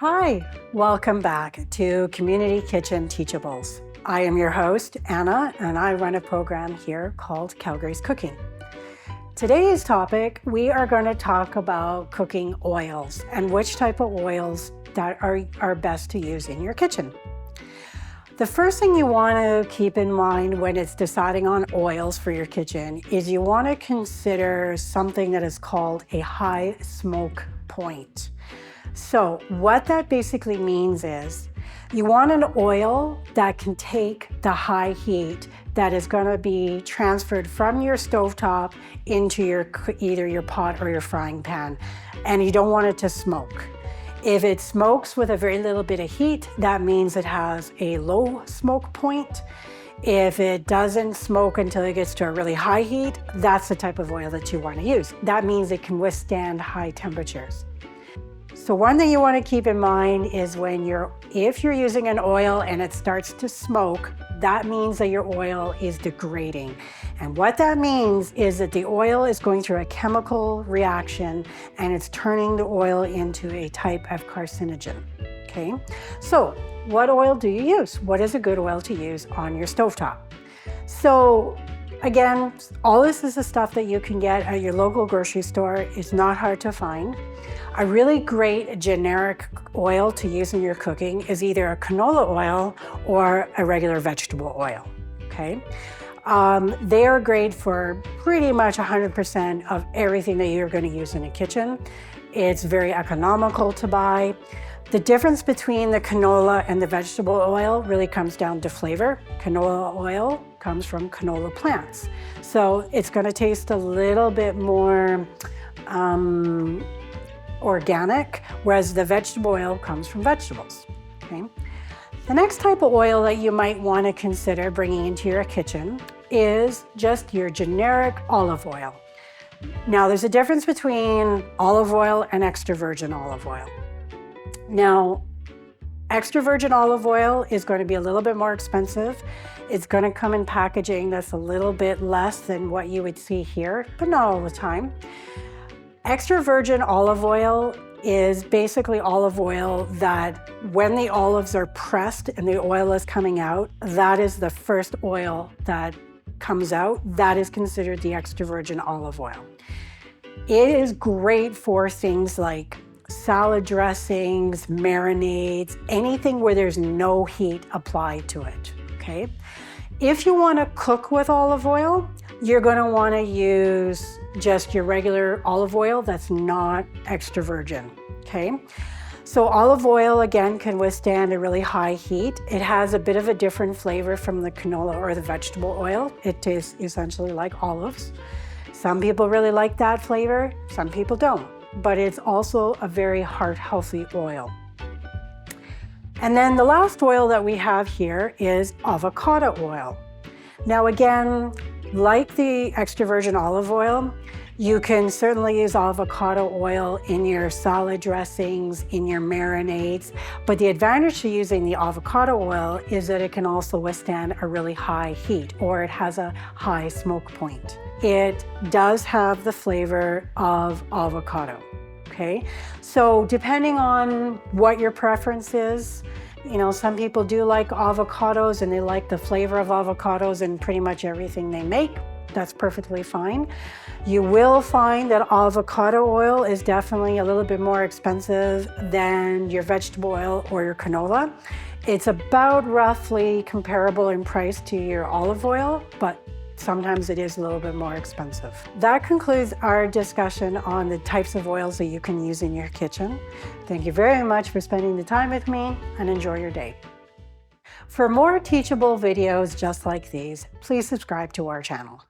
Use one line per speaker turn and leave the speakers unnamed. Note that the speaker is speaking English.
Hi, welcome back to Community Kitchen Teachables. I am your host, Anna, and I run a program here called Calgary's Cooking. Today's topic, we are going to talk about cooking oils and which type of oils that are best to use in your kitchen. The first thing you want to keep in mind when it's deciding on oils for your kitchen is you want to consider something that is called a high smoke point. So what that basically means is you want an oil that can take the high heat that is going to be transferred from your stovetop into either your pot or your frying pan, and you don't want it to smoke. If it smokes with a very little bit of heat, that means it has a low smoke point. If it doesn't smoke until it gets to a really high heat, that's the type of oil that you want to use. That means it can withstand high temperatures. So one thing you want to keep in mind is if you're using an oil and it starts to smoke, that means that your oil is degrading. And what that means is that the oil is going through a chemical reaction and it's turning the oil into a type of carcinogen. Okay, so what oil do you use? What is a good oil to use on your stovetop? So again, all this is the stuff that you can get at your local grocery store. It's not hard to find. A really great generic oil to use in your cooking is either a canola oil or a regular vegetable oil, okay? They are great for pretty much 100% of everything that you're going to use in a kitchen. It's very economical to buy. The difference between the canola and the vegetable oil really comes down to flavor. Canola oil comes from canola plants, so it's going to taste a little bit more organic, whereas the vegetable oil comes from vegetables. Okay? The next type of oil that you might want to consider bringing into your kitchen is just your generic olive oil. Now, there's a difference between olive oil and extra virgin olive oil. Now, extra virgin olive oil is going to be a little bit more expensive. It's going to come in packaging that's a little bit less than what you would see here, but not all the time. Extra virgin olive oil is basically olive oil that when the olives are pressed and the oil is coming out, that is the first oil that comes out. That is considered the extra virgin olive oil. It is great for things like salad dressings, marinades, anything where there's no heat applied to it, okay? If you want to cook with olive oil, you're going to want to use just your regular olive oil that's not extra virgin, okay? So olive oil, again, can withstand a really high heat. It has a bit of a different flavor from the canola or the vegetable oil. It tastes essentially like olives. Some people really like that flavor, some people don't, but it's also a very heart-healthy oil. And then the last oil that we have here is avocado oil. Now again, like the extra virgin olive oil, you can certainly use avocado oil in your salad dressings, in your marinades, but the advantage to using the avocado oil is that it can also withstand a really high heat, or it has a high smoke point. It does have the flavor of avocado, okay? So depending on what your preference is, you know, some people do like avocados and they like the flavor of avocados in pretty much everything they make. That's perfectly fine. You will find that avocado oil is definitely a little bit more expensive than your vegetable oil or your canola. It's about roughly comparable in price to your olive oil, but sometimes it is a little bit more expensive. That concludes our discussion on the types of oils that you can use in your kitchen. Thank you very much for spending the time with me, and enjoy your day. For more teachable videos just like these, please subscribe to our channel.